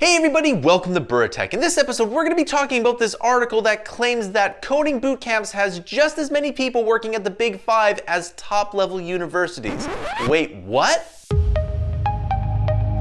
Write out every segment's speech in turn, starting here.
Hey everybody, welcome to Buratech. In this episode, we're going to be talking about this article that claims that Coding Bootcamps has just as many people working at the Big Five as top-level universities. Wait, what?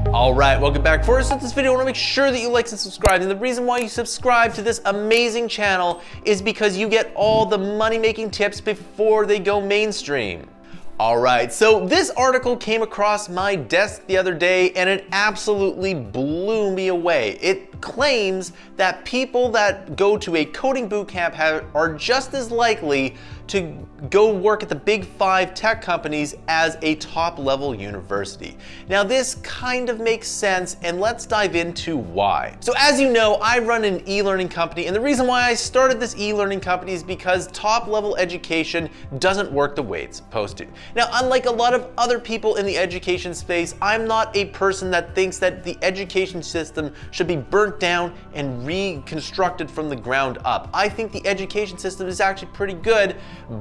Alright, welcome back. Before I start this video, I want to make sure that you like and subscribe. And the reason why you subscribe to this amazing channel is because you get all the money-making tips before they go mainstream. Alright, so this article came across my desk the other day and it absolutely blew me away. It claims that people that go to a coding bootcamp are just as likely to go work at the Big Five tech companies as a top-level university. Now this kind of makes sense, and let's dive into why. So as you know, I run an e-learning company, and the reason why I started this e-learning company is because top-level education doesn't work the way it's supposed to. Now, unlike a lot of other people in the education space, I'm not a person that thinks that the education system should be burnt down and reconstructed from the ground up. I think the education system is actually pretty good,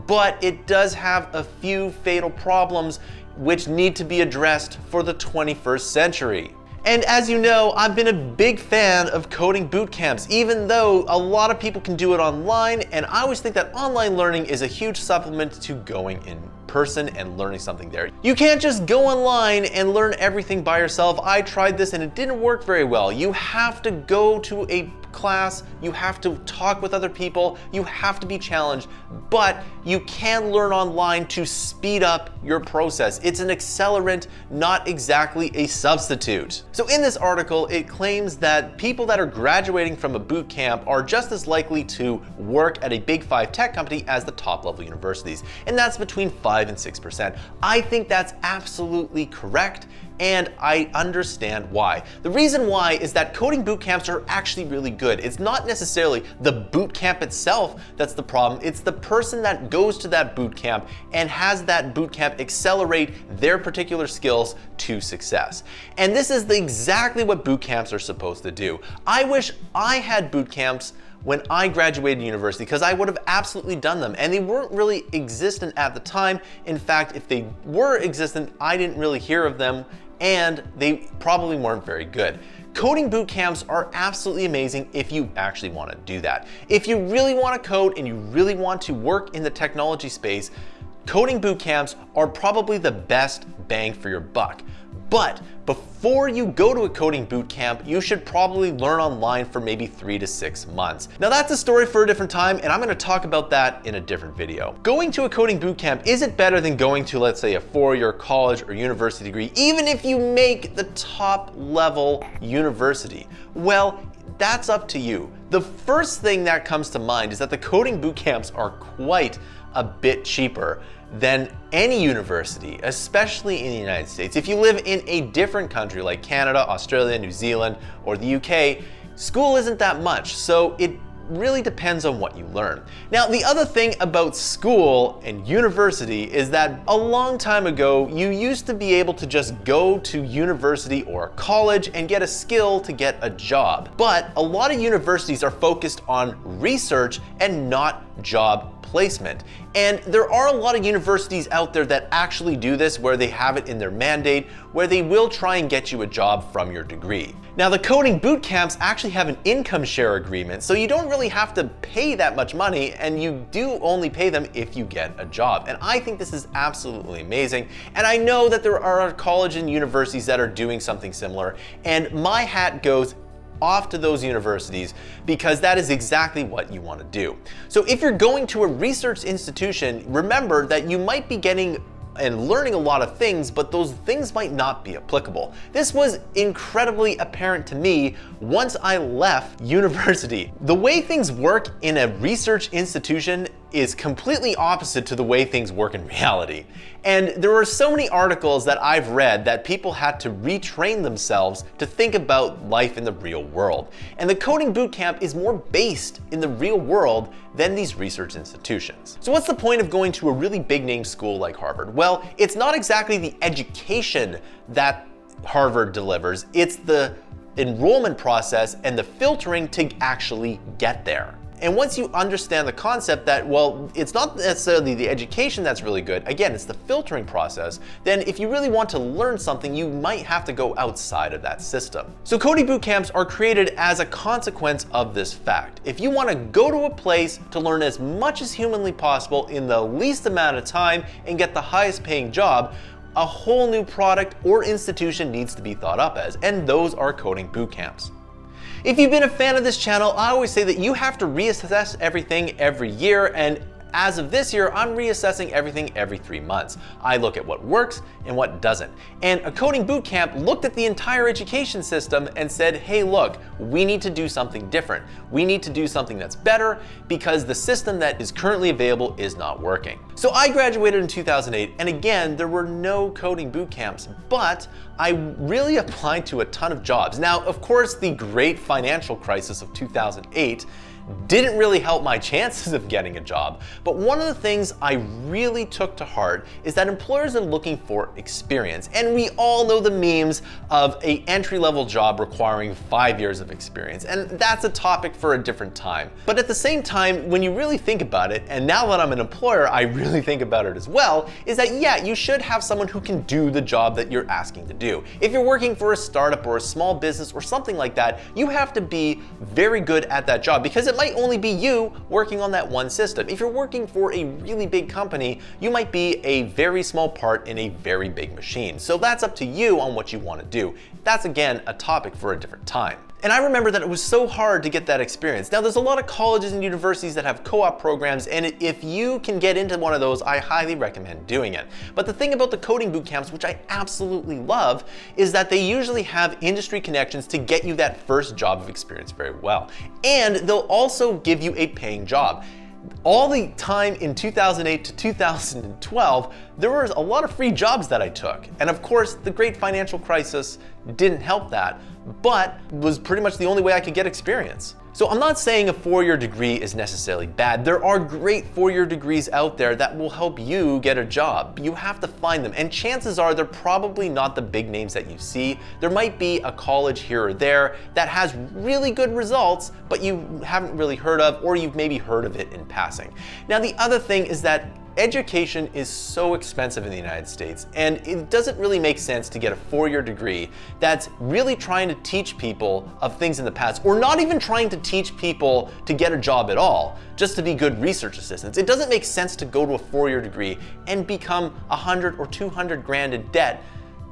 but it does have a few fatal problems which need to be addressed for the 21st century. And as you know, I've been a big fan of coding bootcamps, even though a lot of people can do it online, and I always think that online learning is a huge supplement to going in person and learning something there. You can't just go online and learn everything by yourself. I tried this and it didn't work very well. You have to go to a class, you have to talk with other people, you have to be challenged, but you can learn online to speed up your process. It's an accelerant, not exactly a substitute. So in this article, it claims that people that are graduating from a boot camp are just as likely to work at a Big Five tech company as the top level universities, and that's between 5 and 6%. I think that's absolutely correct, and I understand why. The reason why is that coding bootcamps are actually really good. It's not necessarily the bootcamp itself that's the problem, it's the person that goes to that bootcamp and has that bootcamp accelerate their particular skills to success. And this is exactly what bootcamps are supposed to do. I wish I had bootcamps when I graduated university, because I would have absolutely done them, and they weren't really existent at the time. In fact, if they were existent, I didn't really hear of them, and they probably weren't very good. Coding bootcamps are absolutely amazing if you actually want to do that. If you really want to code and you really want to work in the technology space, coding bootcamps are probably the best bang for your buck. But before you go to a coding bootcamp, you should probably learn online for maybe 3 to 6 months. Now that's a story for a different time, and I'm going to talk about that in a different video. Going to a coding bootcamp, is it better than going to, let's say, a 4-year college or university degree, even if you make the top level university? Well, that's up to you. The first thing that comes to mind is that the coding bootcamps are quite a bit cheaper than any university, especially in the United States. If you live in a different country like Canada, Australia, New Zealand, or the UK, school isn't that much, so it really depends on what you learn. Now, the other thing about school and university is that a long time ago, you used to be able to just go to university or college and get a skill to get a job. But a lot of universities are focused on research and not job placement. And there are a lot of universities out there that actually do this, where they have it in their mandate, where they will try and get you a job from your degree. Now, the coding bootcamps actually have an income share agreement, so you don't really have to pay that much money, and you do only pay them if you get a job. And I think this is absolutely amazing. And I know that there are colleges and universities that are doing something similar, and my hat goes off to those universities, because that is exactly what you want to do. So if you're going to a research institution, remember that you might be getting and learning a lot of things, but those things might not be applicable. This was incredibly apparent to me once I left university. The way things work in a research institution is completely opposite to the way things work in reality. And there are so many articles that I've read that people had to retrain themselves to think about life in the real world. And the coding bootcamp is more based in the real world than these research institutions. So what's the point of going to a really big name school like Harvard? Well, it's not exactly the education that Harvard delivers, it's the enrollment process and the filtering to actually get there. And once you understand the concept that, well, it's not necessarily the education that's really good, again, it's the filtering process, then if you really want to learn something, you might have to go outside of that system. So coding bootcamps are created as a consequence of this fact. If you want to go to a place to learn as much as humanly possible in the least amount of time and get the highest paying job, a whole new product or institution needs to be thought up as, and those are coding bootcamps. If you've been a fan of this channel, I always say that you have to reassess everything every year, and as of this year, I'm reassessing everything every 3 months. I look at what works and what doesn't. And a coding bootcamp looked at the entire education system and said, hey, look, we need to do something different. We need to do something that's better because the system that is currently available is not working. So I graduated in 2008, and again, there were no coding bootcamps, but I really applied to a ton of jobs. Now, of course, the great financial crisis of 2008 didn't really help my chances of getting a job. But one of the things I really took to heart is that employers are looking for experience. And we all know the memes of an entry-level job requiring 5 years of experience. And that's a topic for a different time. But at the same time, when you really think about it, and now that I'm an employer, I really think about it as well, is that yeah, you should have someone who can do the job that you're asking to do. If you're working for a startup or a small business or something like that, you have to be very good at that job because it might only be you working on that one system. If you're working for a really big company, you might be a very small part in a very big machine. So that's up to you on what you want to do. That's again a topic for a different time. And I remember that it was so hard to get that experience. Now there's a lot of colleges and universities that have co-op programs, and if you can get into one of those, I highly recommend doing it. But the thing about the coding bootcamps, which I absolutely love, is that they usually have industry connections to get you that first job of experience very well. And they'll also give you a paying job. All the time in 2008 to 2012, there was a lot of free jobs that I took. And of course, the great financial crisis didn't help that, but was pretty much the only way I could get experience. So I'm not saying a 4-year degree is necessarily bad. There are great 4-year degrees out there that will help you get a job. You have to find them, and chances are they're probably not the big names that you see. There might be a college here or there that has really good results, but you haven't really heard of, or you've maybe heard of it in passing. Now the other thing is that education is so expensive in the United States, and it doesn't really make sense to get a 4-year degree that's really trying to teach people of things in the past, or not even trying to teach people to get a job at all, just to be good research assistants. It doesn't make sense to go to a 4-year degree and become 100 or 200 grand in debt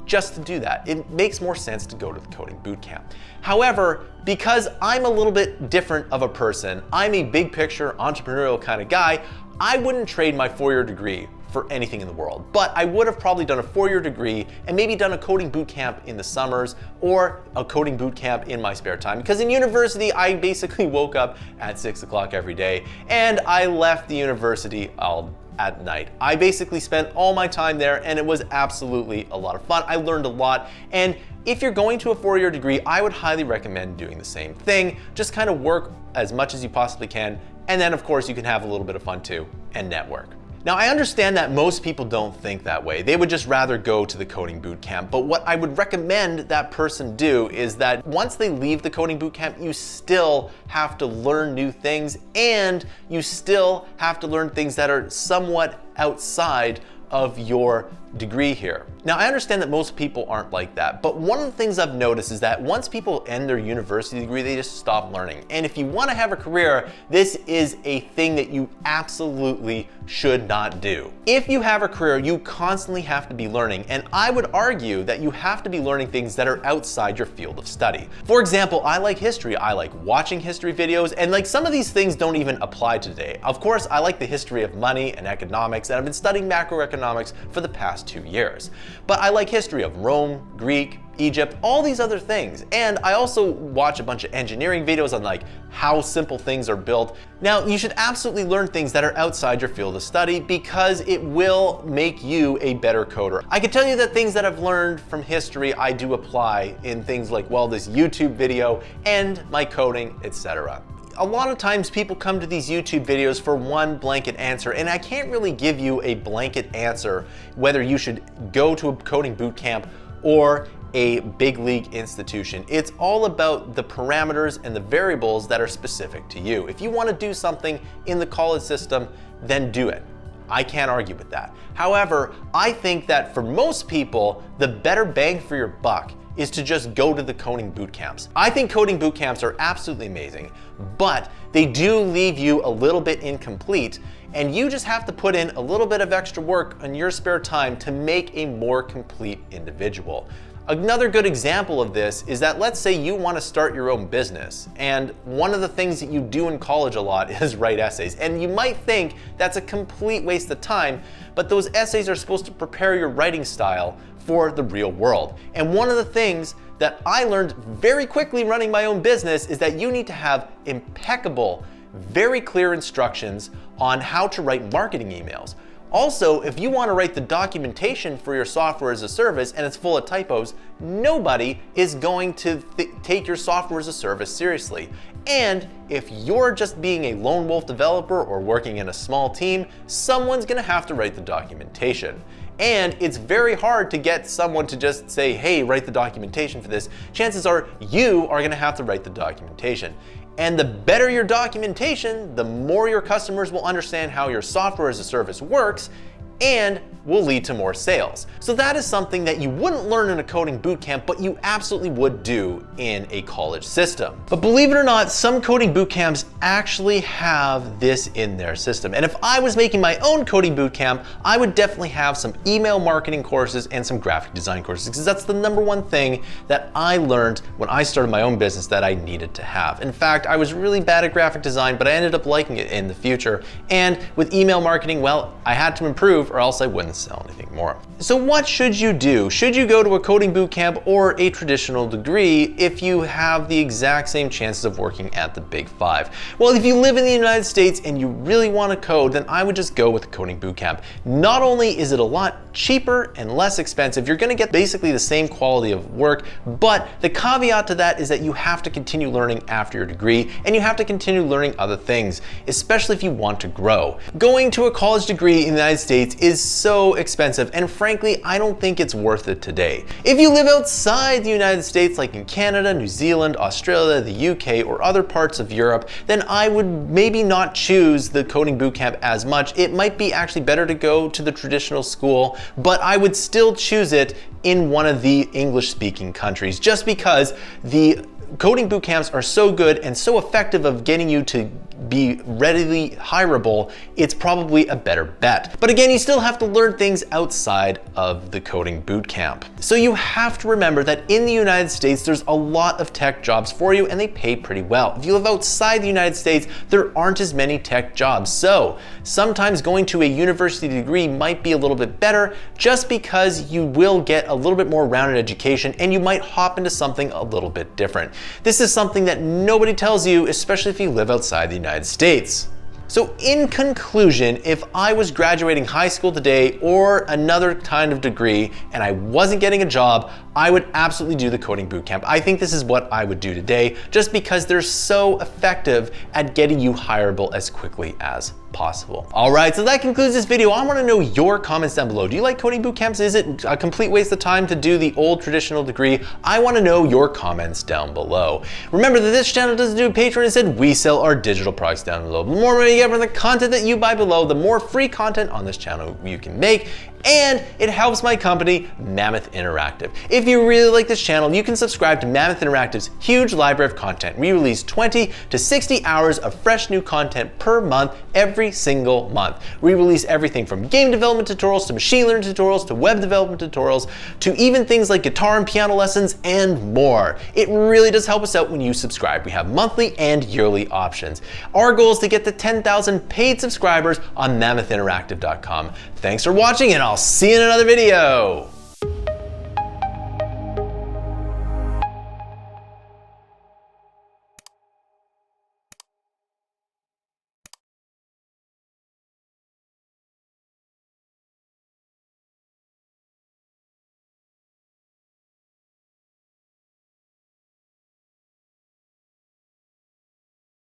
just to do that. It makes more sense to go to the coding bootcamp. However, because I'm a little bit different of a person, I'm a big picture entrepreneurial kind of guy, I wouldn't trade my 4-year degree for anything in the world. But I would have probably done a 4-year degree and maybe done a coding bootcamp in the summers or a coding bootcamp in my spare time. Because in university, I basically woke up at 6 o'clock every day and I left the university at night. I basically spent all my time there, and it was absolutely a lot of fun. I learned a lot, and if you're going to a 4-year degree, I would highly recommend doing the same thing. Just kind of work as much as you possibly can, and then of course you can have a little bit of fun too and network. Now I understand that most people don't think that way. They would just rather go to the coding bootcamp, but what I would recommend that person do is that once they leave the coding bootcamp, you still have to learn new things, and you still have to learn things that are somewhat outside of your degree here. Now I understand that most people aren't like that, but one of the things I've noticed is that once people end their university degree, they just stop learning. And if you want to have a career, this is a thing that you absolutely should not do. If you have a career, you constantly have to be learning, and I would argue that you have to be learning things that are outside your field of study. For example, I like history. I like watching history videos, and like some of these things don't even apply today. Of course, I like the history of money and economics, and I've been studying macroeconomics for the past 2 years. But I like history of Rome, Greek, Egypt, all these other things. And I also watch a bunch of engineering videos on like how simple things are built. Now, you should absolutely learn things that are outside your field of study because it will make you a better coder. I can tell you that things that I've learned from history, I do apply in things like, well, this YouTube video and my coding, etc. A lot of times people come to these YouTube videos for one blanket answer, and I can't really give you a blanket answer whether you should go to a coding bootcamp or a big league institution. It's all about the parameters and the variables that are specific to you. If you want to do something in the college system, then do it. I can't argue with that. However, I think that for most people, the better bang for your buck is to just go to the coding bootcamps. I think coding bootcamps are absolutely amazing, but they do leave you a little bit incomplete, and you just have to put in a little bit of extra work on your spare time to make a more complete individual. Another good example of this is that let's say you want to start your own business, and one of the things that you do in college a lot is write essays. And you might think that's a complete waste of time, but those essays are supposed to prepare your writing style for the real world. And one of the things that I learned very quickly running my own business is that you need to have impeccable, very clear instructions on how to write marketing emails. Also, if you want to write the documentation for your software as a service and it's full of typos, nobody is going to take your software as a service seriously. And if you're just being a lone wolf developer or working in a small team, someone's going to have to write the documentation. And it's very hard to get someone to just say, hey, write the documentation for this. Chances are you are going to have to write the documentation. And the better your documentation, the more your customers will understand how your software as a service works and will lead to more sales. So that is something that you wouldn't learn in a coding bootcamp, but you absolutely would do in a college system. But believe it or not, some coding bootcamps actually have this in their system. And if I was making my own coding bootcamp, I would definitely have some email marketing courses and some graphic design courses, because that's the number one thing that I learned when I started my own business that I needed to have. In fact, I was really bad at graphic design, but I ended up liking it in the future. And with email marketing, well, I had to improve or else I wouldn't sell anything more. So what should you do? Should you go to a coding bootcamp or a traditional degree if you have the exact same chances of working at the Big Five? Well, if you live in the United States and you really want to code, then I would just go with a coding bootcamp. Not only is it a lot cheaper and less expensive, you're going to get basically the same quality of work, but the caveat to that is that you have to continue learning after your degree and you have to continue learning other things, especially if you want to grow. Going to a college degree in the United States is so expensive, and frankly, I don't think it's worth it today. If you live outside the United States, like in Canada, New Zealand, Australia, the UK, or other parts of Europe, then I would maybe not choose the coding bootcamp as much. It might be actually better to go to the traditional school, but I would still choose it in one of the English-speaking countries, just because the coding bootcamps are so good and so effective of getting you to be readily hireable, it's probably a better bet. But again, you still have to learn things outside of the coding bootcamp. So you have to remember that in the United States, there's a lot of tech jobs for you and they pay pretty well. If you live outside the United States, there aren't as many tech jobs. So sometimes going to a university degree might be a little bit better just because you will get a little bit more rounded education and you might hop into something a little bit different. This is something that nobody tells you, especially if you live outside the United States. So in conclusion, if I was graduating high school today or another kind of degree and I wasn't getting a job, I would absolutely do the coding bootcamp. I think this is what I would do today just because they're so effective at getting you hireable as quickly as possible. All right, so that concludes this video. I want to know your comments down below. Do you like coding bootcamps? Is it a complete waste of time to do the old traditional degree? I want to know your comments down below. Remember that this channel doesn't do Patreon. Instead, we sell our digital products down below. The more money you get from the content that you buy below, the more free content on this channel you can make. And it helps my company, Mammoth Interactive. If you really like this channel, you can subscribe to Mammoth Interactive's huge library of content. We release 20 to 60 hours of fresh new content per month, every single month. We release everything from game development tutorials to machine learning tutorials to web development tutorials to even things like guitar and piano lessons and more. It really does help us out when you subscribe. We have monthly and yearly options. Our goal is to get to 10,000 paid subscribers on mammothinteractive.com. Thanks for watching, and I'll see you in another video.